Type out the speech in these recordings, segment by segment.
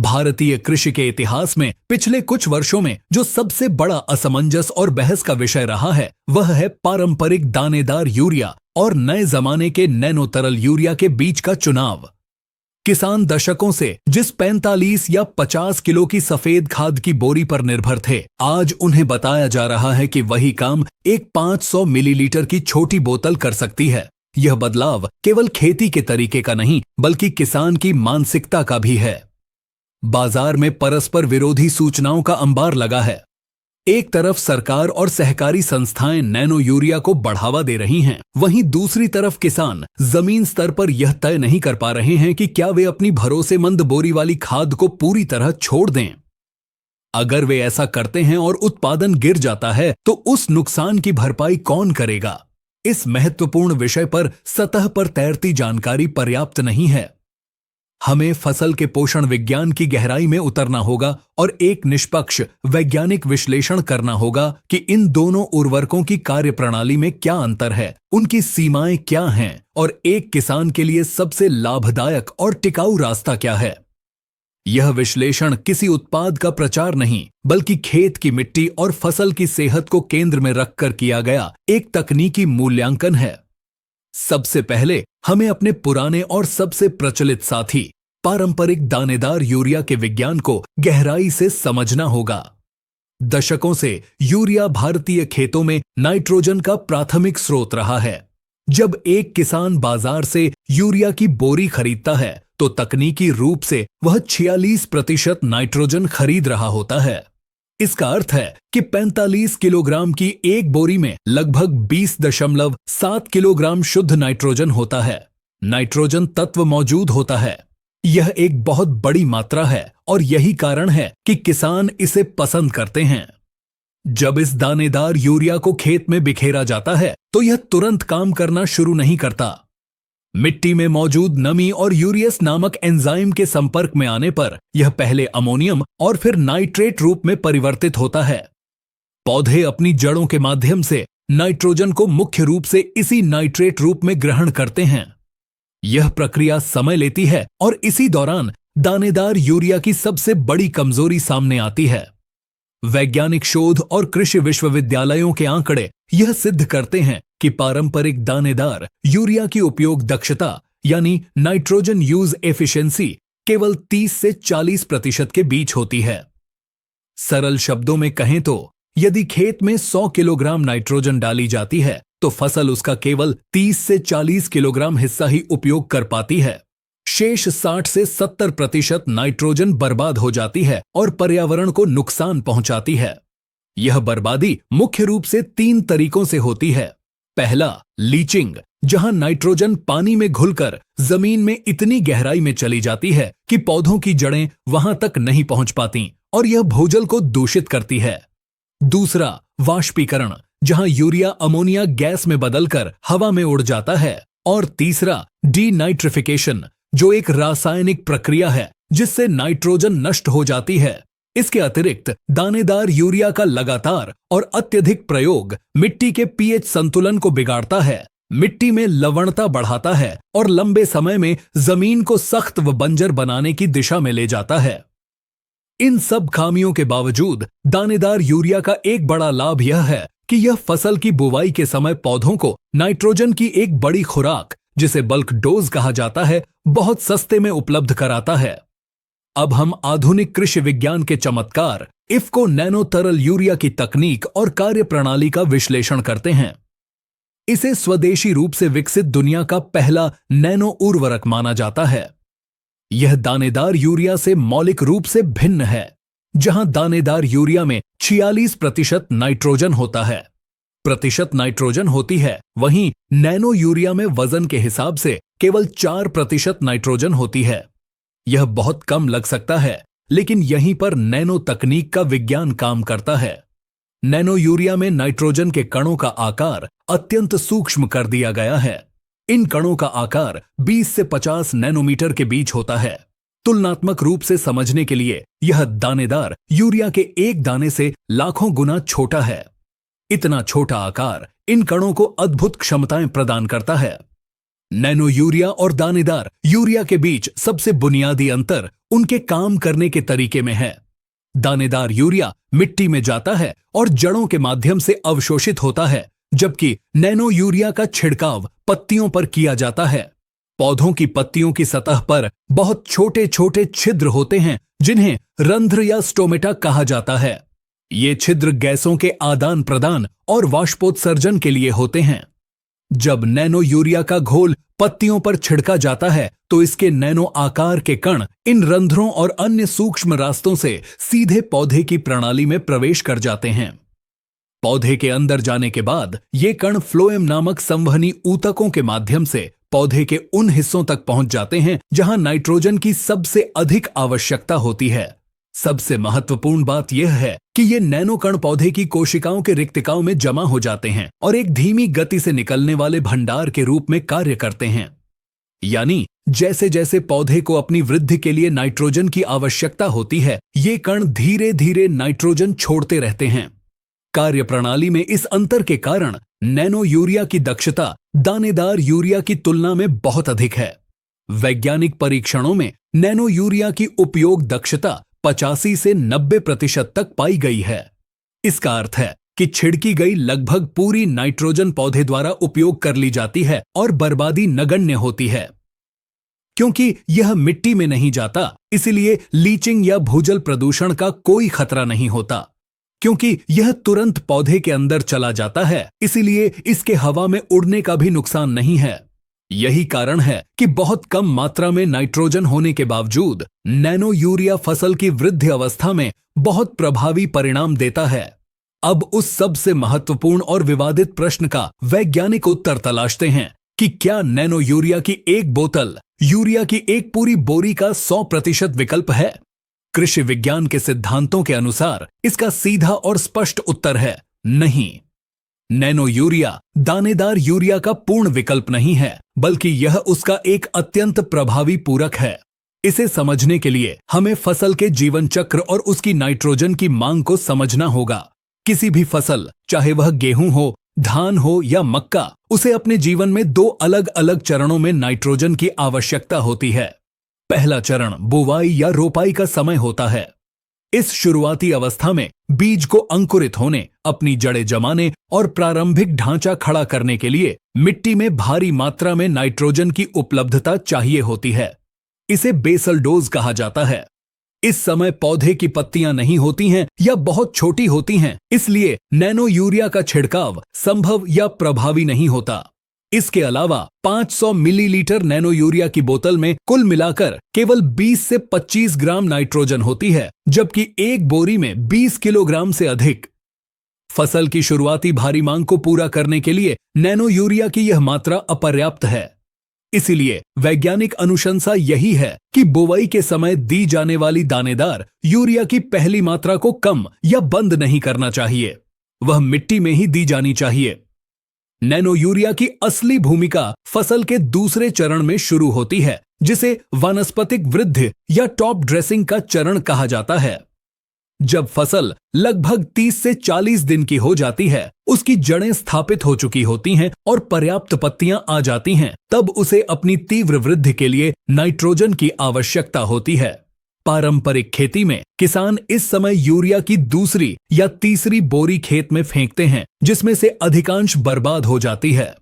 भारतीय कृषि के इतिहास में पिछले कुछ वर्षों में जो सबसे बड़ा असमंजस और बहस का विषय रहा है वह है पारंपरिक दानेदार यूरिया और नए जमाने के नैनो तरल यूरिया के बीच का चुनाव। किसान दशकों से जिस 45 या 50 किलो की सफेद खाद की बोरी पर निर्भर थे, आज उन्हें बताया जा रहा है कि वही काम एक 500 मिलीलीटर की छोटी बोतल कर सकती है। यह बदलाव केवल खेती के तरीके का नहीं बल्कि किसान की मानसिकता का भी है। बाजार में परस्पर विरोधी सूचनाओं का अंबार लगा है। एक तरफ सरकार और सहकारी संस्थाएं नैनो यूरिया को बढ़ावा दे रही हैं, वहीं दूसरी तरफ किसान जमीन स्तर पर यह तय नहीं कर पा रहे हैं कि क्या वे अपनी भरोसेमंद बोरी वाली खाद को पूरी तरह छोड़ दें। अगर वे ऐसा करते हैं और उत्पादन गिर जाता है तो उस नुकसान की भरपाई कौन करेगा? इस महत्वपूर्ण विषय पर सतह पर तैरती जानकारी पर्याप्त नहीं है। हमें फसल के पोषण विज्ञान की गहराई में उतरना होगा और एक निष्पक्ष वैज्ञानिक विश्लेषण करना होगा कि इन दोनों उर्वरकों की कार्यप्रणाली में क्या अंतर है, उनकी सीमाएं क्या हैं और एक किसान के लिए सबसे लाभदायक और टिकाऊ रास्ता क्या है। यह विश्लेषण किसी उत्पाद का प्रचार नहीं बल्कि खेत की मिट्टी और फसल की सेहत को केंद्र में रखकर किया गया एक तकनीकी मूल्यांकन है। सबसे पहले हमें अपने पुराने और सबसे प्रचलित साथी पारंपरिक दानेदार यूरिया के विज्ञान को गहराई से समझना होगा। दशकों से यूरिया भारतीय खेतों में नाइट्रोजन का प्राथमिक स्रोत रहा है। जब एक किसान बाजार से यूरिया की बोरी खरीदता है तो तकनीकी रूप से वह 46% नाइट्रोजन खरीद रहा होता है। इसका अर्थ है कि 45 किलोग्राम की एक बोरी में लगभग 20.7 किलोग्राम शुद्ध नाइट्रोजन होता है। नाइट्रोजन तत्व मौजूद होता है। यह एक बहुत बड़ी मात्रा है और यही कारण है कि किसान इसे पसंद करते हैं। जब इस दानेदार यूरिया को खेत में बिखेरा जाता है तो यह तुरंत काम करना शुरू नहीं करता। मिट्टी में मौजूद नमी और यूरियस नामक एंजाइम के संपर्क में आने पर यह पहले अमोनियम और फिर नाइट्रेट रूप में परिवर्तित होता है। पौधे अपनी जड़ों के माध्यम से नाइट्रोजन को मुख्य रूप से इसी नाइट्रेट रूप में ग्रहण करते हैं। यह प्रक्रिया समय लेती है और इसी दौरान दानेदार यूरिया की सबसे बड़ी कमजोरी सामने आती है। वैज्ञानिक शोध और कृषि विश्वविद्यालयों के आंकड़े यह सिद्ध करते हैं कि पारंपरिक दानेदार यूरिया की उपयोग दक्षता यानी नाइट्रोजन यूज एफिशिएंसी केवल 30 से 40% के बीच होती है। सरल शब्दों में कहें तो यदि खेत में 100 किलोग्राम नाइट्रोजन डाली जाती है तो फसल उसका केवल 30 से 40 किलोग्राम हिस्सा ही उपयोग कर पाती है। शेष 60 से 70% नाइट्रोजन बर्बाद हो जाती है और पर्यावरण को नुकसान पहुंचाती है। यह बर्बादी मुख्य रूप से 3 तरीकों से होती है। पहला, लीचिंग, जहां नाइट्रोजन पानी में घुलकर जमीन में इतनी गहराई में चली जाती है कि पौधों की जड़ें वहां तक नहीं पहुंच पाती और यह भूजल को दूषित करती है। दूसरा, वाष्पीकरण, जहां यूरिया अमोनिया गैस में बदलकर हवा में उड़ जाता है। और तीसरा, डीनाइट्रिफिकेशन, जो एक रासायनिक प्रक्रिया है जिससे नाइट्रोजन नष्ट हो जाती है। इसके अतिरिक्त दानेदार यूरिया का लगातार और अत्यधिक प्रयोग मिट्टी के पीएच संतुलन को बिगाड़ता है, मिट्टी में लवणता बढ़ाता है और लंबे समय में जमीन को सख्त व बंजर बनाने की दिशा में ले जाता है। इन सब खामियों के बावजूद दानेदार यूरिया का एक बड़ा लाभ यह है कि यह फसल की बुवाई के समय पौधों को नाइट्रोजन की एक बड़ी खुराक, जिसे बल्क डोज कहा जाता है, बहुत सस्ते में उपलब्ध कराता है। अब हम आधुनिक कृषि विज्ञान के चमत्कार इफ्को नैनो तरल यूरिया की तकनीक और कार्यप्रणाली का विश्लेषण करते हैं। इसे स्वदेशी रूप से विकसित दुनिया का पहला नैनो उर्वरक माना जाता है। यह दानेदार यूरिया से मौलिक रूप से भिन्न है। जहां दानेदार यूरिया में 46% नाइट्रोजन होता है, प्रतिशत नाइट्रोजन होती है, वहीं नैनो यूरिया में वजन के हिसाब से केवल 4% नाइट्रोजन होती है। यह बहुत कम लग सकता है, लेकिन यहीं पर नैनो तकनीक का विज्ञान काम करता है। नैनो यूरिया में नाइट्रोजन के कणों का आकार अत्यंत सूक्ष्म कर दिया गया है। इन कणों का आकार 20 से 50 नैनोमीटर के बीच होता है। तुलनात्मक रूप से समझने के लिए यह दानेदार यूरिया के एक दाने से लाखों गुना छोटा है। इतना छोटा आकार इन कणों को अद्भुत क्षमताएं प्रदान करता है। नैनो यूरिया और दानेदार यूरिया के बीच सबसे बुनियादी अंतर उनके काम करने के तरीके में है। दानेदार यूरिया मिट्टी में जाता है और जड़ों के माध्यम से अवशोषित होता है, जबकि नैनो यूरिया का छिड़काव पत्तियों पर किया जाता है। पौधों की पत्तियों की सतह पर बहुत छोटे छोटे छिद्र होते हैं, जिन्हें रंध्र या स्टोमेटा कहा जाता है। ये छिद्र गैसों के आदान प्रदान और वाष्पोत्सर्जन के लिए होते हैं। जब नैनो यूरिया का घोल पत्तियों पर छिड़का जाता है तो इसके नैनो आकार के कण इन रंध्रों और अन्य सूक्ष्म रास्तों से सीधे पौधे की प्रणाली में प्रवेश कर जाते हैं। पौधे के अंदर जाने के बाद ये कण फ्लोएम नामक संवहनी ऊतकों के माध्यम से पौधे के उन हिस्सों तक पहुंच जाते हैं जहां नाइट्रोजन की सबसे अधिक आवश्यकता होती है। सबसे महत्वपूर्ण बात यह है कि ये नैनो कण पौधे की कोशिकाओं के रिक्तिकाओं में जमा हो जाते हैं और एक धीमी गति से निकलने वाले भंडार के रूप में कार्य करते हैं। यानी जैसे जैसे पौधे को अपनी वृद्धि के लिए नाइट्रोजन की आवश्यकता होती है, ये कण धीरे धीरे नाइट्रोजन छोड़ते रहते हैं। कार्य प्रणाली में इस अंतर के कारण नैनो यूरिया की दक्षता दानेदार यूरिया की तुलना में बहुत अधिक है। वैज्ञानिक परीक्षणों में नैनो यूरिया की उपयोग दक्षता 85 से 90% तक पाई गई है। इसका अर्थ है कि छिड़की गई लगभग पूरी नाइट्रोजन पौधे द्वारा उपयोग कर ली जाती है और बर्बादी नगण्य होती है। क्योंकि यह मिट्टी में नहीं जाता, इसलिए लीचिंग या भूजल प्रदूषण का कोई खतरा नहीं होता। क्योंकि यह तुरंत पौधे के अंदर चला जाता है, इसीलिए इसके हवा में उड़ने का भी नुकसान नहीं है। यही कारण है कि बहुत कम मात्रा में नाइट्रोजन होने के बावजूद नैनो यूरिया फसल की वृद्धि अवस्था में बहुत प्रभावी परिणाम देता है। अब उस सबसे महत्वपूर्ण और विवादित प्रश्न का वैज्ञानिक उत्तर तलाशते हैं कि क्या नैनो यूरिया की एक बोतल यूरिया की एक पूरी बोरी का 100% विकल्प है? कृषि विज्ञान के सिद्धांतों के अनुसार इसका सीधा और स्पष्ट उत्तर है नहीं। नैनो यूरिया दानेदार यूरिया का पूर्ण विकल्प नहीं है, बल्कि यह उसका एक अत्यंत प्रभावी पूरक है। इसे समझने के लिए हमें फसल के जीवन चक्र और उसकी नाइट्रोजन की मांग को समझना होगा। किसी भी फसल, चाहे वह गेहूं हो, धान हो या मक्का, उसे अपने जीवन में 2 अलग अलग चरणों में नाइट्रोजन की आवश्यकता होती है। पहला चरण बुवाई या रोपाई का समय होता है। इस शुरुआती अवस्था में बीज को अंकुरित होने, अपनी जड़ें जमाने और प्रारंभिक ढांचा खड़ा करने के लिए मिट्टी में भारी मात्रा में नाइट्रोजन की उपलब्धता चाहिए होती है। इसे बेसल डोज कहा जाता है। इस समय पौधे की पत्तियां नहीं होती हैं या बहुत छोटी होती हैं, इसलिए नैनो यूरिया का छिड़काव संभव या प्रभावी नहीं होता। इसके अलावा 500 मिलीलीटर नैनो यूरिया की बोतल में कुल मिलाकर केवल 20 से 25 ग्राम नाइट्रोजन होती है, जबकि एक बोरी में 20 किलोग्राम से अधिक। फसल की शुरुआती भारी मांग को पूरा करने के लिए नैनो यूरिया की यह मात्रा अपर्याप्त है। इसीलिए वैज्ञानिक अनुशंसा यही है कि बुवाई के समय दी जाने वाली दानेदार यूरिया की पहली मात्रा को कम या बंद नहीं करना चाहिए, वह मिट्टी में ही दी जानी चाहिए। नैनो यूरिया की असली भूमिका फसल के दूसरे चरण में शुरू होती है, जिसे वानस्पतिक वृद्धि या टॉप ड्रेसिंग का चरण कहा जाता है। जब फसल लगभग 30 से 40 दिन की हो जाती है, उसकी जड़ें स्थापित हो चुकी होती हैं और पर्याप्त पत्तियां आ जाती हैं, तब उसे अपनी तीव्र वृद्धि के लिए नाइट्रोजन की आवश्यकता होती है। पारंपरिक खेती में किसान इस समय यूरिया की दूसरी या तीसरी बोरी खेत में फेंकते हैं, जिसमें से अधिकांश बर्बाद हो जाती है।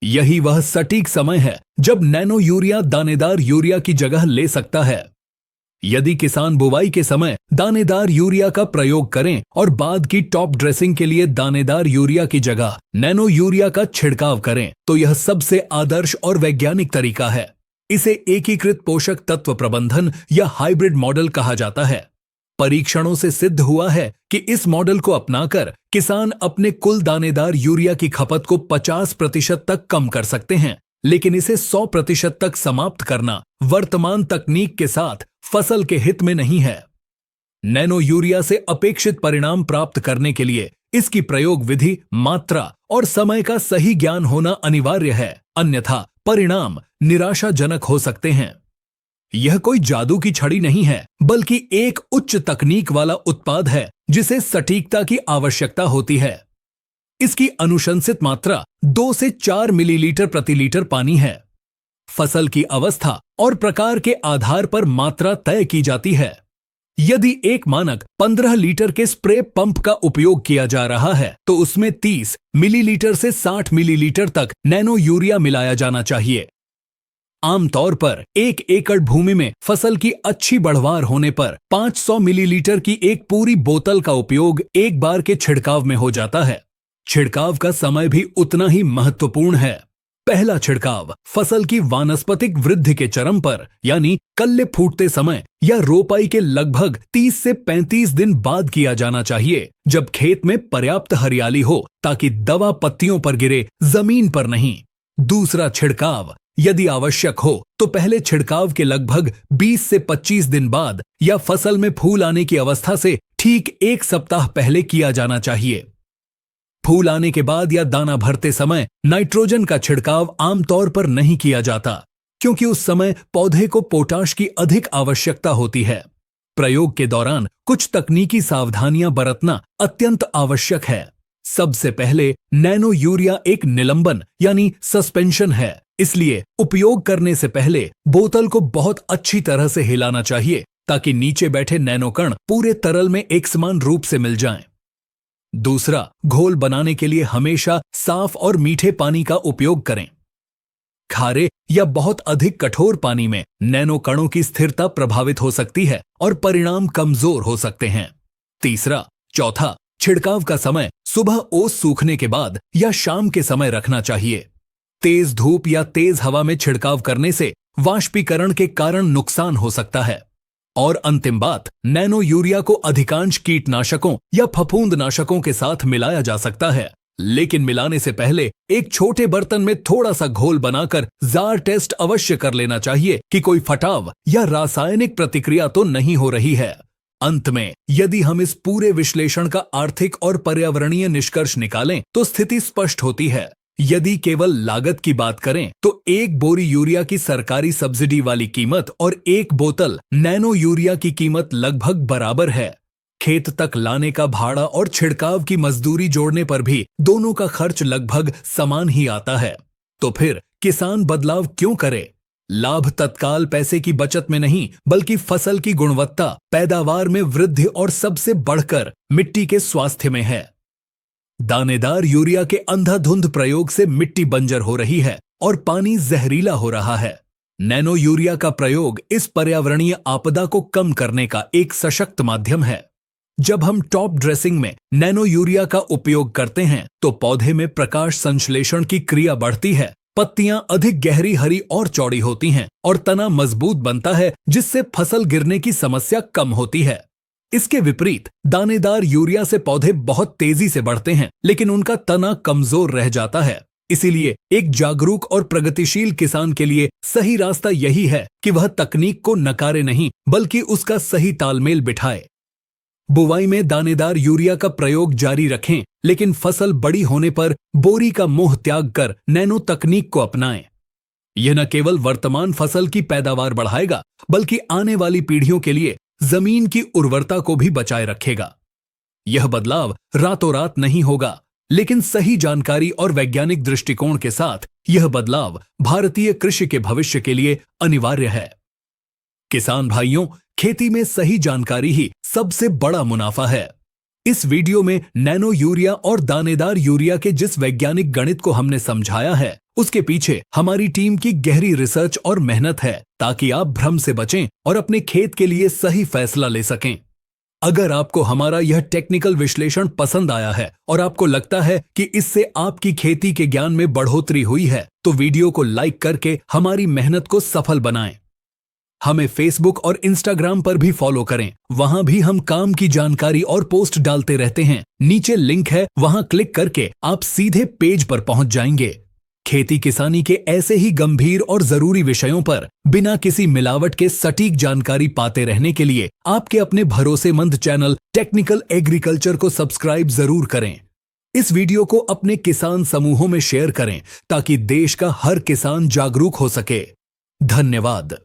यही वह सटीक समय है जब नैनो यूरिया दानेदार यूरिया की जगह ले सकता है। यदि किसान बुवाई के समय दानेदार यूरिया का प्रयोग करें और बाद की टॉप ड्रेसिंग के लिए दानेदार यूरिया की जगह नैनो यूरिया का छिड़काव करें, तो यह सबसे आदर्श और वैज्ञानिक तरीका है। इसे एकीकृत पोषक तत्व प्रबंधन या हाइब्रिड मॉडल कहा जाता है। परीक्षणों से सिद्ध हुआ है कि इस मॉडल को अपनाकर किसान अपने कुल दानेदार यूरिया की खपत को 50% तक कम कर सकते हैं, लेकिन इसे 100% तक समाप्त करना वर्तमान तकनीक के साथ फसल के हित में नहीं है। नैनो यूरिया से अपेक्षित परिणाम प्राप्त करने के लिए इसकी प्रयोग विधि, मात्रा और समय का सही ज्ञान होना अनिवार्य है, अन्यथा परिणाम निराशाजनक हो सकते हैं। यह कोई जादू की छड़ी नहीं है, बल्कि एक उच्च तकनीक वाला उत्पाद है जिसे सटीकता की आवश्यकता होती है। इसकी अनुशंसित मात्रा 2 से 4 मिलीलीटर प्रति लीटर पानी है। फसल की अवस्था और प्रकार के आधार पर मात्रा तय की जाती है। यदि एक मानक 15 लीटर के स्प्रे पंप का उपयोग किया जा रहा है तो उसमें 30 मिलीलीटर से 60 मिलीलीटर तक नैनो यूरिया मिलाया जाना चाहिए। आमतौर पर 1 एकड़ भूमि में फसल की अच्छी बढ़वार होने पर 500 मिलीलीटर की एक पूरी बोतल का उपयोग एक बार के छिड़काव में हो जाता है। छिड़काव का समय भी उतना ही महत्वपूर्ण है। पहला छिड़काव फसल की वानस्पतिक वृद्धि के चरम पर यानी कल्ले फूटते समय या रोपाई के लगभग 30 से 35 दिन बाद किया जाना चाहिए, जब खेत में पर्याप्त हरियाली हो ताकि दवा पत्तियों पर गिरे, जमीन पर नहीं। दूसरा छिड़काव यदि आवश्यक हो तो पहले छिड़काव के लगभग 20 से 25 दिन बाद या फसल में फूल आने की अवस्था से ठीक 1 सप्ताह पहले किया जाना चाहिए। फूल आने के बाद या दाना भरते समय नाइट्रोजन का छिड़काव आमतौर पर नहीं किया जाता, क्योंकि उस समय पौधे को पोटाश की अधिक आवश्यकता होती है। प्रयोग के दौरान कुछ तकनीकी सावधानियां बरतना अत्यंत आवश्यक है। सबसे पहले नैनो यूरिया एक निलंबन यानी सस्पेंशन है, इसलिए उपयोग करने से पहले बोतल को बहुत अच्छी तरह से हिलाना चाहिए ताकि नीचे बैठे नैनो कण पूरे तरल में एक समान रूप से मिल जाएं। दूसरा, घोल बनाने के लिए हमेशा साफ और मीठे पानी का उपयोग करें। खारे या बहुत अधिक कठोर पानी में नैनो कणों की स्थिरता प्रभावित हो सकती है और परिणाम कमजोर हो सकते हैं। चौथा, छिड़काव का समय सुबह ओस सूखने के बाद या शाम के समय रखना चाहिए। तेज धूप या तेज हवा में छिड़काव करने से वाष्पीकरण के कारण नुकसान हो सकता है। और अंतिम बात, नैनो यूरिया को अधिकांश कीटनाशकों या फफूंदनाशकों के साथ मिलाया जा सकता है, लेकिन मिलाने से पहले एक छोटे बर्तन में थोड़ा सा घोल बनाकर जार टेस्ट अवश्य कर लेना चाहिए कि कोई फटाव या रासायनिक प्रतिक्रिया तो नहीं हो रही है। अंत में, यदि हम इस पूरे विश्लेषण का आर्थिक और पर्यावरणीय निष्कर्ष निकालें तो स्थिति स्पष्ट होती है। यदि केवल लागत की बात करें तो एक बोरी यूरिया की सरकारी सब्सिडी वाली कीमत और एक बोतल नैनो यूरिया की कीमत लगभग बराबर है। खेत तक लाने का भाड़ा और छिड़काव की मजदूरी जोड़ने पर भी दोनों का खर्च लगभग समान ही आता है। तो फिर किसान बदलाव क्यों करे? लाभ तत्काल पैसे की बचत में नहीं, बल्कि फसल की गुणवत्ता, पैदावार में वृद्धि और सबसे बढ़कर मिट्टी के स्वास्थ्य में है। दानेदार यूरिया के अंधाधुंध प्रयोग से मिट्टी बंजर हो रही है और पानी जहरीला हो रहा है। नैनो यूरिया का प्रयोग इस पर्यावरणीय आपदा को कम करने का एक सशक्त माध्यम है। जब हम टॉप ड्रेसिंग में नैनो यूरिया का उपयोग करते हैं तो पौधे में प्रकाश संश्लेषण की क्रिया बढ़ती है, पत्तियां अधिक गहरी, हरी और चौड़ी होती हैं और तना मजबूत बनता है, जिससे फसल गिरने की समस्या कम होती है। इसके विपरीत दानेदार यूरिया से पौधे बहुत तेजी से बढ़ते हैं, लेकिन उनका तना कमजोर रह जाता है। इसीलिए एक जागरूक और प्रगतिशील किसान के लिए सही रास्ता यही है कि वह तकनीक को नकारे नहीं, बल्कि उसका सही तालमेल बिठाए। बुवाई में दानेदार यूरिया का प्रयोग जारी रखें, लेकिन फसल बड़ी होने पर बोरी का मोह त्याग कर नैनो तकनीक को अपनाएं। यह न केवल वर्तमान फसल की पैदावार बढ़ाएगा, बल्कि आने वाली पीढ़ियों के लिए जमीन की उर्वरता को भी बचाए रखेगा। यह बदलाव रातों रात नहीं होगा, लेकिन सही जानकारी और वैज्ञानिक दृष्टिकोण के साथ यह बदलाव भारतीय कृषि के भविष्य के लिए अनिवार्य है। किसान भाइयों, खेती में सही जानकारी ही सबसे बड़ा मुनाफा है। इस वीडियो में नैनो यूरिया और दानेदार यूरिया के जिस वैज्ञानिक गणित को हमने समझाया है, उसके पीछे हमारी टीम की गहरी रिसर्च और मेहनत है, ताकि आप भ्रम से बचें और अपने खेत के लिए सही फैसला ले सकें। अगर आपको हमारा यह टेक्निकल विश्लेषण पसंद आया है और आपको लगता है कि इससे आपकी खेती के ज्ञान में बढ़ोतरी हुई है, तो वीडियो को लाइक करके हमारी मेहनत को सफल बनाएं। हमें फेसबुक और इंस्टाग्राम पर भी फॉलो करें, वहां भी हम काम की जानकारी और पोस्ट डालते रहते हैं। नीचे लिंक है, वहां क्लिक करके आप सीधे पेज पर पहुंच जाएंगे। खेती किसानी के ऐसे ही गंभीर और जरूरी विषयों पर बिना किसी मिलावट के सटीक जानकारी पाते रहने के लिए आपके अपने भरोसेमंद चैनल टेक्निकल एग्रीकल्चर को सब्सक्राइब जरूर करें। इस वीडियो को अपने किसान समूहों में शेयर करें, ताकि देश का हर किसान जागरूक हो सके। धन्यवाद।